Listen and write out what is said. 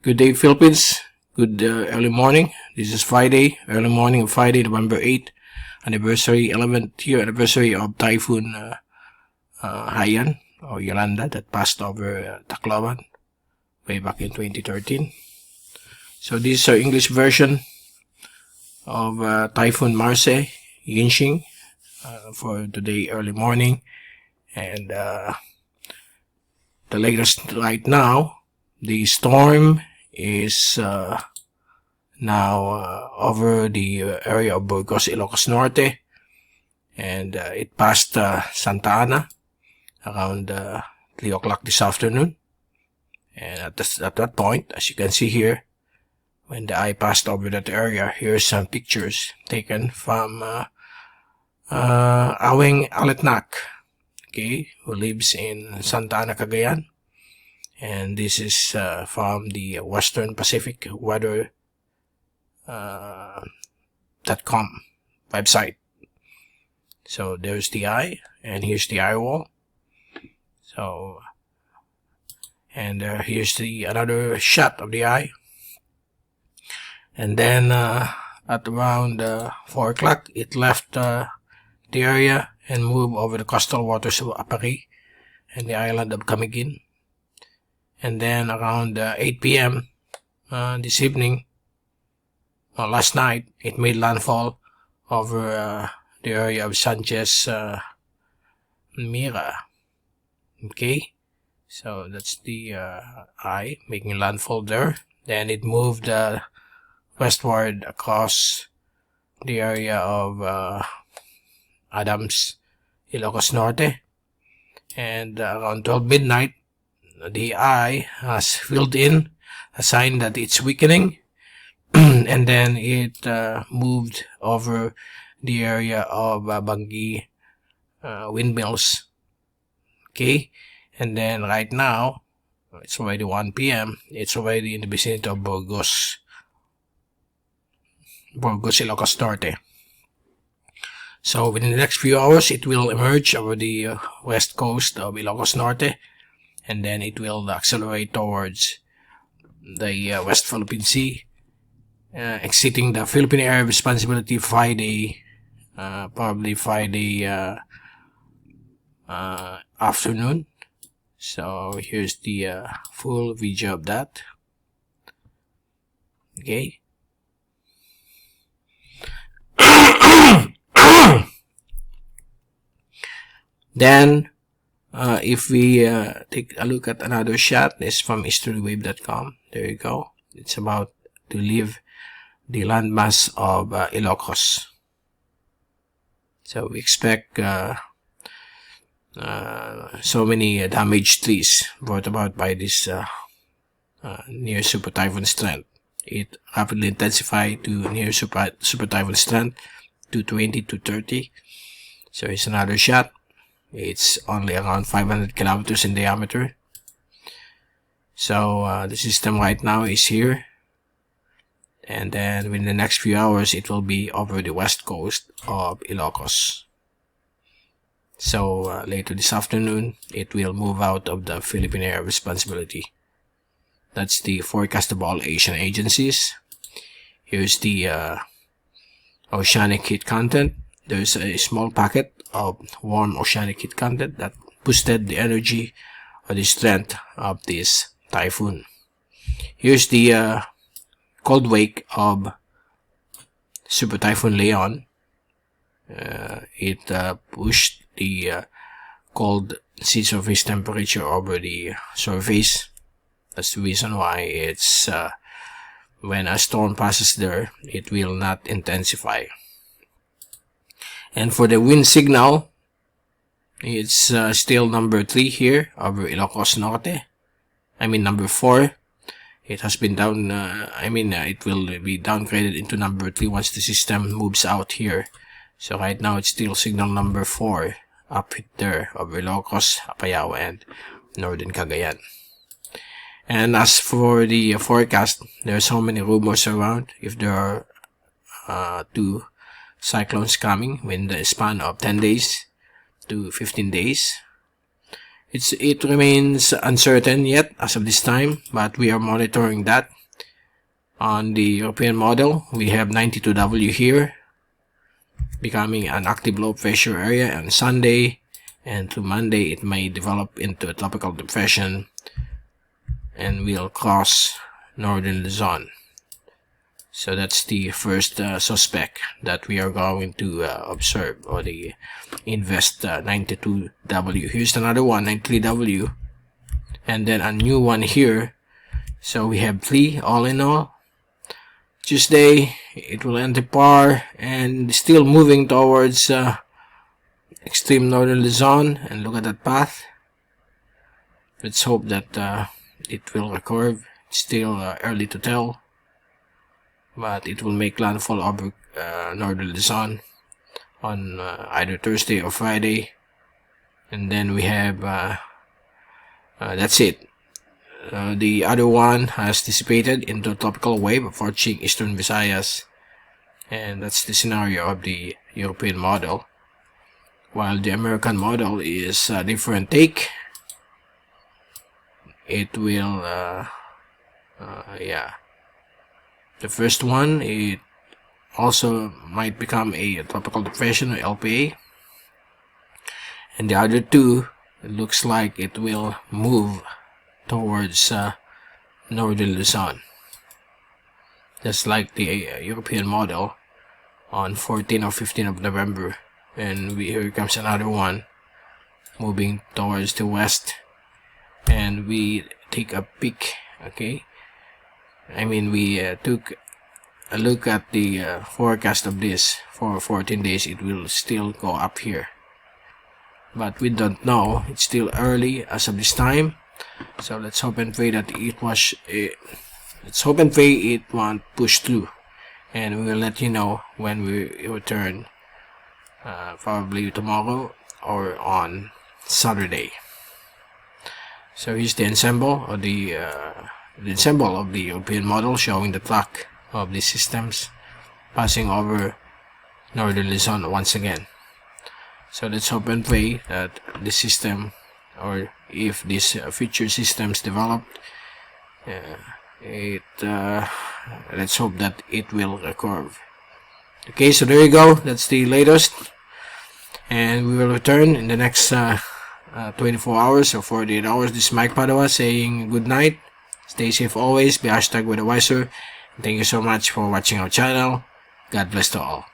Good day, Philippines. Good early morning. This is Friday, early morning of Friday, November 8th, 11th year anniversary of Typhoon Haiyan or Yolanda that passed over Tacloban way back in 2013. So this is our English version of Typhoon MARCE, Yinxing, for today early morning. And the latest right now, the storm is now over the area of Burgos, Ilocos Norte, and it passed Santa Ana around 3 o'clock this afternoon. And at that point, as you can see here, when the eye passed over that area, here's some pictures taken from Aweng Aletnak, okay, who lives in Santa Ana, Cagayan. And this is from the Western Pacific Weather .com website. So there's the eye, and here's the eye wall. So, and here's the another shot of the eye. And then at around 4 o'clock, it left the area and moved over the coastal waters of Apari and the island of Camiguin. And then around 8 p.m. This evening, or last night, it made landfall over the area of Sanchez-Mira. Okay, so that's the eye making landfall there. Then it moved westward across the area of Adams, Ilocos Norte. And around 12 midnight, the eye has filled in, a sign that it's weakening, and then it moved over the area of Bangi windmills. Okay, and then right now, it's already 1 p.m., it's already in the vicinity of Burgos, Ilocos Norte. So within the next few hours, it will emerge over the west coast of Ilocos Norte, and then it will accelerate towards the West Philippine Sea, exiting the Philippine Area of Responsibility Friday, probably Friday afternoon. So here's the full video of that. Okay. Then if we take a look at another shot, it's from historywave.com. There you go. It's about to leave the landmass of Ilocos. So we expect so many damaged trees brought about by this near super typhoon strength. It rapidly intensified to near super typhoon strength, 220 to 30. So here's another shot. It's only around 500 kilometers in diameter. So the system right now is here, and then within the next few hours it will be over the west coast of Ilocos. So later this afternoon it will move out of the Philippine Area of Responsibility. That's the forecast of all Asian agencies. Here's the oceanic heat content. There's a small packet of warm oceanic heat content that boosted the energy or the strength of this typhoon. Here's the cold wake of Super Typhoon Leon. It pushed the cold sea surface temperature over the surface. That's the reason why it's when a storm passes there, it will not intensify. And for the wind signal, it's still number 3 here over Ilocos Norte. I mean number 4. It has been down, it will be downgraded into number 3 once the system moves out here. So right now it's still signal number 4 up there over Ilocos, Apayao, and Northern Cagayan. And as for the forecast, there are so many rumors around. If there are 2 cyclones coming within the span of 10 days to 15 days. It remains uncertain yet as of this time, but we are monitoring that. On the European model, we have 92W here, becoming an active low pressure area on Sunday, and to Monday it may develop into a tropical depression and will cross northern Luzon. So that's the first suspect that we are going to observe, or the invest 92W. Here's another one, 93W, and then a new one here. So we have 3 all in all. Tuesday it will enter par and still moving towards extreme northern Luzon, and look at that path. Let's hope that it will recurve. It's still early to tell, but it will make landfall over northern Luzon on either Thursday or Friday, and then we have that's it. The other one has dissipated into a tropical wave approaching eastern Visayas, and that's the scenario of the European model, while the American model is a different take. It will the first one, it also might become a tropical depression or LPA, and the other two, it looks like it will move towards northern Luzon, just like the European model on 14 or 15 of November. And here comes another one moving towards the west, and we take a peek. Okay, I mean, we took a look at the forecast of this for 14 days. It will still go up here, but we don't know. It's still early as of this time. So let's hope and pray that let's hope and pray it won't push through, and we will let you know when we return, probably tomorrow or on Saturday. So here's the ensemble of the European model, showing the track of the systems passing over northern Luzon once again. So let's hope and pray that the system, or if these future systems developed, let's hope that it will recurve. Okay, so there you go. That's the latest, and we will return in the next 24 hours or 48 hours. This is Mike Padua saying good night. Stay safe always. Be #weatherwiser. Thank you so much for watching our channel. God bless to all.